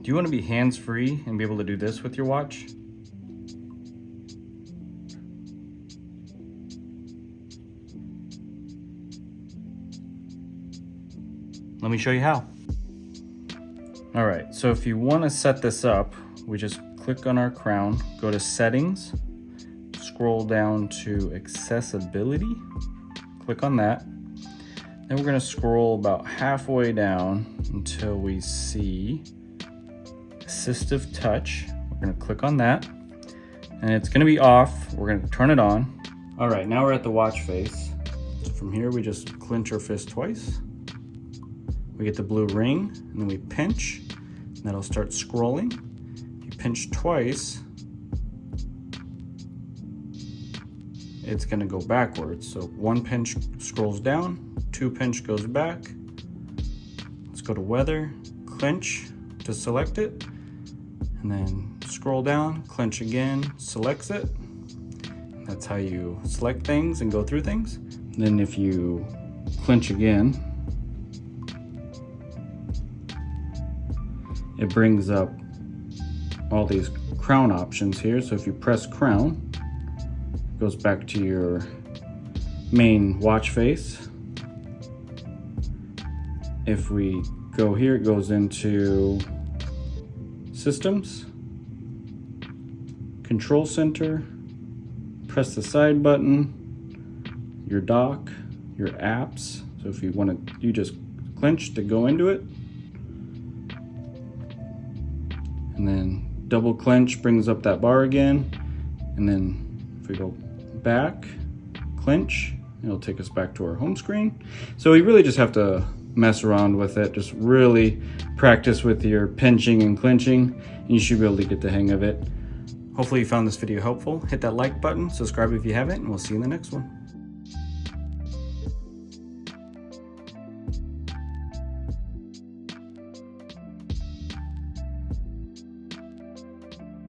Do you want to be hands-free and be able to do this with your watch? Let me show you how. All right, so if you want to set this up, we just click on our crown, go to settings, scroll down to accessibility, click on that. Then we're going to scroll about halfway down until we see assistive touch. We're going to click on that and it's going to be off. We're going to turn it on. All right, now we're at the watch face. So from here, we just clench our fist twice. We get the blue ring and then we pinch and that'll start scrolling. If you pinch twice, it's going to go backwards. So one pinch scrolls down, two pinch goes back. Let's go to weather, clench to select it, and then scroll down, clench again, selects it. That's how you select things and go through things. Then if you clench again, it brings up all these crown options here. So if you press crown, it goes back to your main watch face. If we go here, it goes into systems, control center, press the side button, your dock, your apps. So if you want to, you just clench to go into it. And then double clench brings up that bar again. And then if we go back, clench, it'll take us back to our home screen. So you really just have to mess around with it. Just really practice with your pinching and clenching, and you should be able to get the hang of it. Hopefully you found this video helpful. Hit that like button, subscribe if you haven't, and we'll see you in the next one.